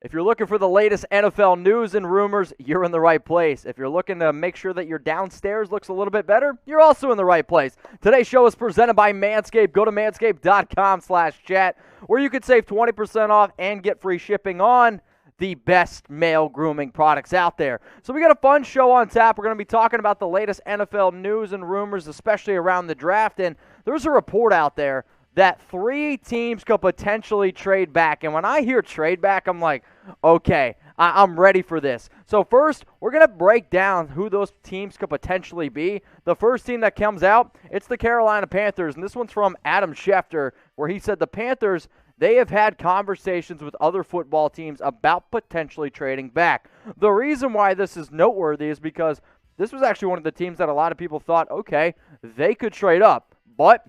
If you're looking for the latest NFL news and rumors, you're in the right place. If you're looking to make sure that your downstairs looks a little bit better, you're also in the right place. Today's show is presented by Manscaped. Go to manscaped.com/chat where you can save 20% off and get free shipping on the best male grooming products out there. So we got a fun show on tap. We're going to be talking about the latest NFL news and rumors, especially around the draft. And there's a report out there that 3 teams could potentially trade back. And when I hear trade back, I'm like, okay, I'm ready for this. So first, we're going to break down who those teams could potentially be. The first team that comes out, it's the Carolina Panthers. And this one's from Adam Schefter, where he said the Panthers, they have had conversations with other football teams about potentially trading back. The reason why this is noteworthy is because this was actually one of the teams that a lot of people thought, okay, they could trade up. But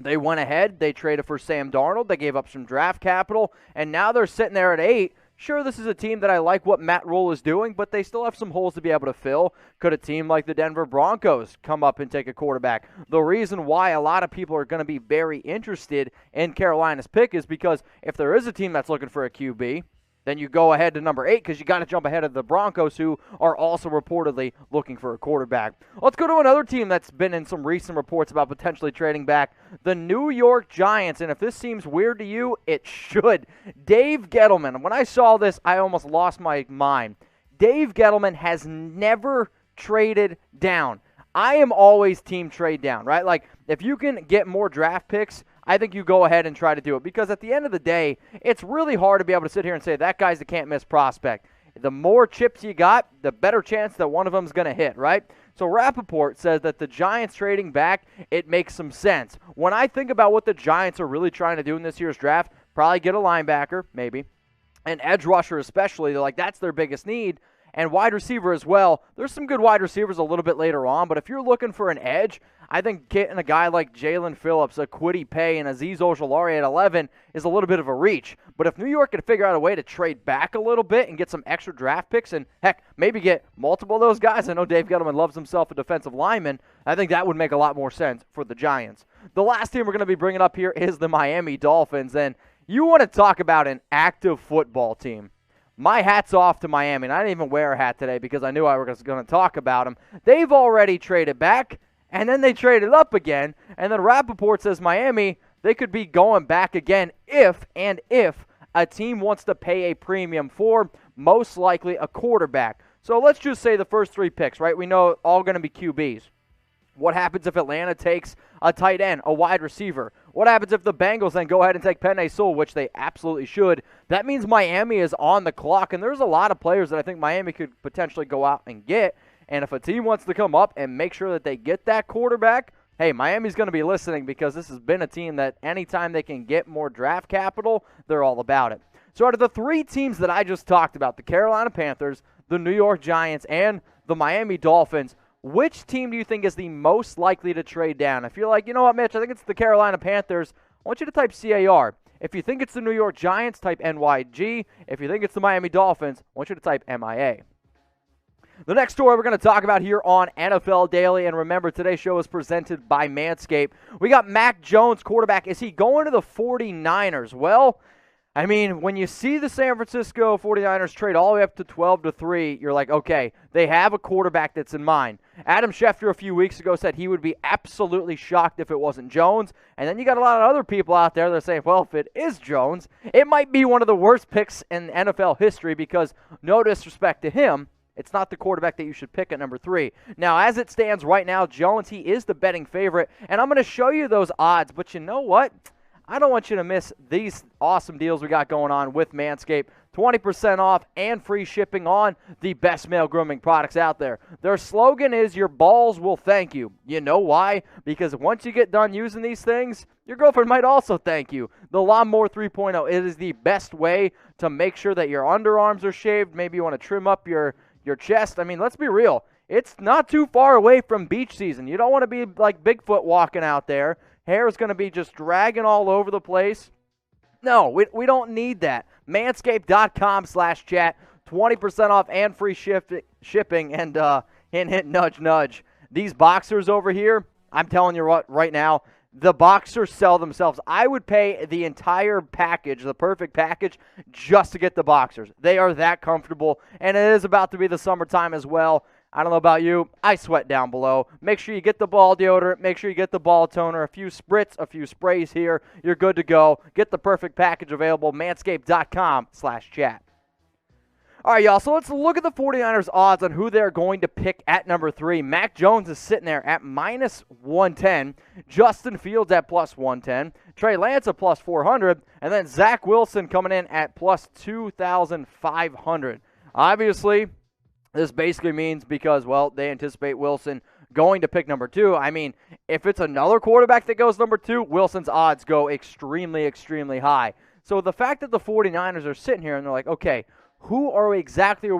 they went ahead, they traded for Sam Darnold, they gave up some draft capital, and now they're sitting there at 8. Sure, this is a team that I like what Matt Rule is doing, but they still have some holes to be able to fill. Could a team like the Denver Broncos come up and take a quarterback? The reason why a lot of people are going to be very interested in Carolina's pick is because if there is a team that's looking for a QB, then you go ahead to number 8 because you got to jump ahead of the Broncos, who are also reportedly looking for a quarterback. Let's go to another team that's been in some recent reports about potentially trading back, the New York Giants. And if this seems weird to you, it should. Dave Gettleman. When I saw this, I almost lost my mind. Dave Gettleman has never traded down. I am always team trade down, right? Like, if you can get more draft picks, I think you go ahead and try to do it. Because at the end of the day, it's really hard to be able to sit here and say, that guy's a can't-miss prospect. The more chips you got, the better chance that one of them is going to hit, right? So Rappaport says that the Giants trading back, it makes some sense. When I think about what the Giants are really trying to do in this year's draft, probably get a linebacker, maybe, an edge rusher especially. They're like, that's their biggest need. And wide receiver as well. There's some good wide receivers a little bit later on, but if you're looking for an edge, I think getting a guy like Jalen Phillips, a Kwity Paye, and Azeez Ojulari at 11 is a little bit of a reach. But if New York could figure out a way to trade back a little bit and get some extra draft picks and, heck, maybe get multiple of those guys. I know Dave Gettleman loves himself a defensive lineman. I think that would make a lot more sense for the Giants. The last team we're going to be bringing up here is the Miami Dolphins. And you want to talk about an active football team. My hat's off to Miami, and I didn't even wear a hat today because I knew I was going to talk about them. They've already traded back, and then they traded up again, and then Rappaport says Miami, they could be going back again if a team wants to pay a premium for, most likely, a quarterback. So let's just say the first 3 picks, right? We know all going to be QBs. What happens if Atlanta takes a tight end, a wide receiver? What happens if the Bengals then go ahead and take Penei Sewell, which they absolutely should? That means Miami is on the clock, and there's a lot of players that I think Miami could potentially go out and get. And if a team wants to come up and make sure that they get that quarterback, hey, Miami's going to be listening because this has been a team that anytime they can get more draft capital, they're all about it. So out of the 3 teams that I just talked about, the Carolina Panthers, the New York Giants, and the Miami Dolphins, which team do you think is the most likely to trade down? If you're like, you know what, Mitch, I think it's the Carolina Panthers, I want you to type CAR. If you think it's the New York Giants, type NYG. If you think it's the Miami Dolphins, I want you to type MIA. The next story we're going to talk about here on NFL Daily, and remember, today's show is presented by Manscaped. We got Mac Jones, quarterback. Is he going to the 49ers? Well, I mean, when you see the San Francisco 49ers trade all the way up to 12-3, you're like, okay, they have a quarterback that's in mind. Adam Schefter a few weeks ago said he would be absolutely shocked if it wasn't Jones. And then you got a lot of other people out there that are saying, well, if it is Jones, it might be one of the worst picks in NFL history because, no disrespect to him, it's not the quarterback that you should pick at number 3. Now, as it stands right now, Jones, he is the betting favorite. And I'm going to show you those odds. But you know what? I don't want you to miss these awesome deals we got going on with Manscaped. 20% off and free shipping on the best male grooming products out there. Their slogan is, your balls will thank you. You know why? Because once you get done using these things, your girlfriend might also thank you. The Lawnmower 3.0, it is the best way to make sure that your underarms are shaved. Maybe you want to trim up your chest. I mean, let's be real. It's not too far away from beach season. You don't want to be like Bigfoot walking out there. Hair is going to be just dragging all over the place. No, we don't need that. Manscaped.com/chat. 20% off and free shipping. And hint, nudge, nudge. These boxers over here, I'm telling you right now, The Boxers sell themselves. I would pay the entire package, the perfect package, just to get the Boxers. They are that comfortable, and it is about to be the summertime as well. I don't know about you. I sweat down below. Make sure you get the ball deodorant. Make sure you get the ball toner. A few spritz, a few sprays here. You're good to go. Get the perfect package available. Manscaped.com/chat. All right, y'all, so let's look at the 49ers odds on who they're going to pick at number 3. Mac Jones is sitting there at -110. Justin Fields at +110. Trey Lance at +400. And then Zach Wilson coming in at +2,500. Obviously, this basically means because, well, they anticipate Wilson going to pick number 2. I mean, if it's another quarterback that goes number 2, Wilson's odds go extremely, extremely high. So the fact that the 49ers are sitting here and they're like, okay, who are we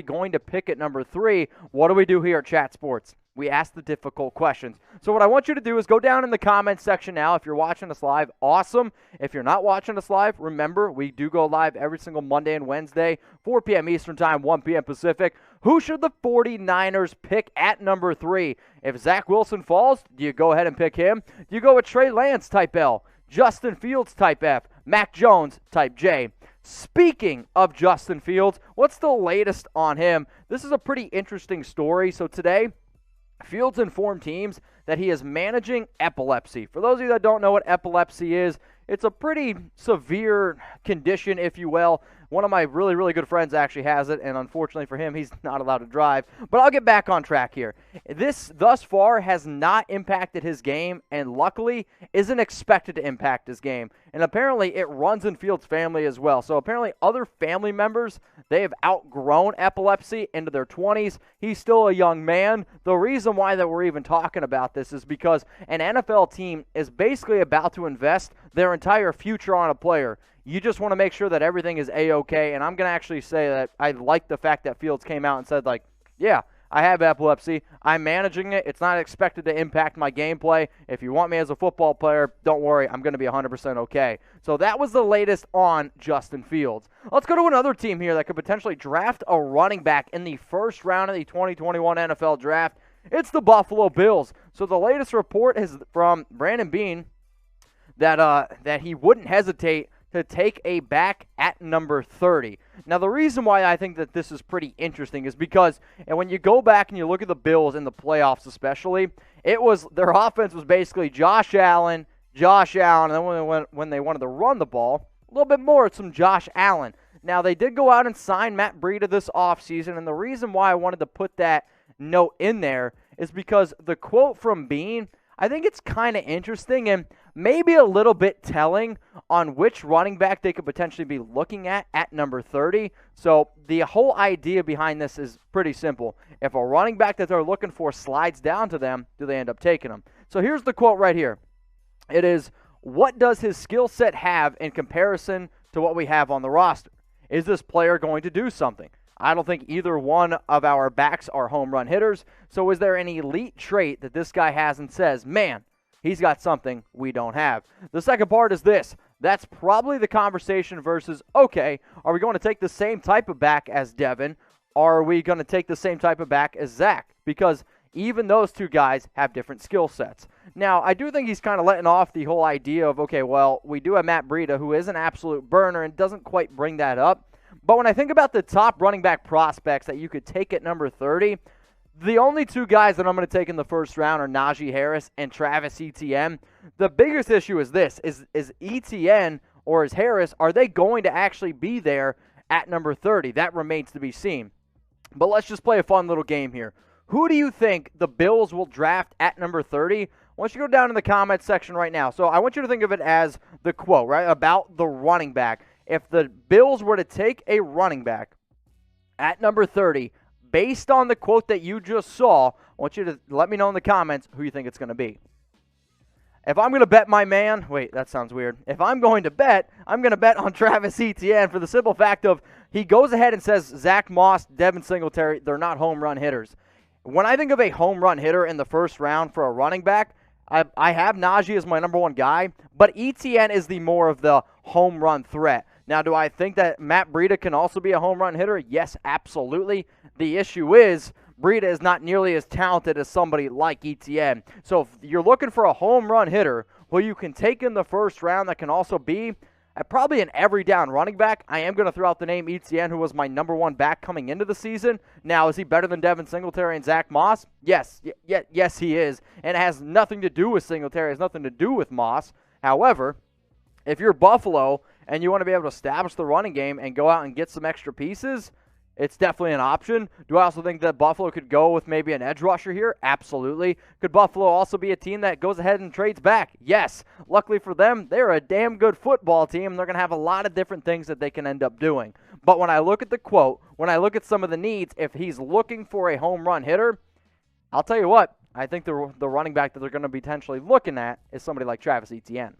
going to pick at number 3? What do we do here at Chat Sports? We ask the difficult questions. So what I want you to do is go down in the comments section now. If you're watching us live, awesome. If you're not watching us live, remember, we do go live every single Monday and Wednesday, 4 p.m. Eastern Time, 1 p.m. Pacific. Who should the 49ers pick at number 3? If Zach Wilson falls, do you go ahead and pick him? Do you go with Trey Lance type L, Justin Fields type F, Mac Jones type J? Speaking of Justin Fields, what's the latest on him? This is a pretty interesting story. So today, Fields informed teams that he is managing epilepsy. For those of you that don't know what epilepsy is, it's a pretty severe condition, if you will. One of my really, really good friends actually has it, and unfortunately for him, he's not allowed to drive. But I'll get back on track here. This, thus far, has not impacted his game, and luckily, isn't expected to impact his game. And apparently, it runs in Fields' family as well. So apparently, other family members, they have outgrown epilepsy into their 20s. He's still a young man. The reason why that we're even talking about this is because an NFL team is basically about to invest their entire future on a player. You just want to make sure that everything is A-okay, and I'm going to actually say that I like the fact that Fields came out and said, like, yeah, I have epilepsy. I'm managing it. It's not expected to impact my gameplay. If you want me as a football player, don't worry. I'm going to be 100% okay. So that was the latest on Justin Fields. Let's go to another team here that could potentially draft a running back in the first round of the 2021 NFL Draft. It's the Buffalo Bills. So the latest report is from Brandon Beane that he wouldn't hesitate to take a back at number 30. Now, the reason why I think that this is pretty interesting is because, and when you go back and you look at the Bills in the playoffs especially, their offense was basically Josh Allen, and then when they wanted to run the ball, a little bit more, it's some Josh Allen. Now, they did go out and sign Matt Breida this offseason, and the reason why I wanted to put that note in there is because the quote from Beane, I think it's kind of interesting and maybe a little bit telling on which running back they could potentially be looking at number 30. So the whole idea behind this is pretty simple. If a running back that they're looking for slides down to them, do they end up taking them? So here's the quote right here. It is, what does his skill set have in comparison to what we have on the roster? Is this player going to do something? I don't think either one of our backs are home run hitters. So is there an elite trait that this guy has and says, man, he's got something we don't have? The second part is this. That's probably the conversation versus, okay, are we going to take the same type of back as Devin? Or are we going to take the same type of back as Zach? Because even those two guys have different skill sets. Now, I do think he's kind of letting off the whole idea of, okay, well, we do have Matt Breida, who is an absolute burner and doesn't quite bring that up. But when I think about the top running back prospects that you could take at number 30, the only two guys that I'm going to take in the first round are Najee Harris and Travis Etienne. The biggest issue is this, is Etienne or is Harris, are they going to actually be there at number 30? That remains to be seen. But let's just play a fun little game here. Who do you think the Bills will draft at number 30? I want you to go down in the comments section right now. So I want you to think of it as the quote, right, about the running back. If the Bills were to take a running back at number 30, based on the quote that you just saw, I want you to let me know in the comments who you think it's going to be. If I'm going to bet my man, wait, that sounds weird. If I'm going to bet, I'm going to bet on Travis Etienne for the simple fact of he goes ahead and says Zach Moss, Devin Singletary, they're not home run hitters. When I think of a home run hitter in the first round for a running back, I have Najee as my number one guy, but Etienne is the more of the home run threat. Now, do I think that Matt Breida can also be a home run hitter? Yes, absolutely. The issue is Breida is not nearly as talented as somebody like Etienne. So if you're looking for a home run hitter, who you can take in the first round that can also be probably an every down running back. I am going to throw out the name Etienne, who was my number 1 back coming into the season. Now, is he better than Devin Singletary and Zach Moss? Yes. Yes, he is. And it has nothing to do with Singletary. It has nothing to do with Moss. However, if you're Buffalo and you want to be able to establish the running game and go out and get some extra pieces, it's definitely an option. Do I also think that Buffalo could go with maybe an edge rusher here? Absolutely. Could Buffalo also be a team that goes ahead and trades back? Yes. Luckily for them, they're a damn good football team. They're going to have a lot of different things that they can end up doing. But when I look at the quote, when I look at some of the needs, if he's looking for a home run hitter, I'll tell you what, I think the running back that they're going to be potentially looking at is somebody like Travis Etienne.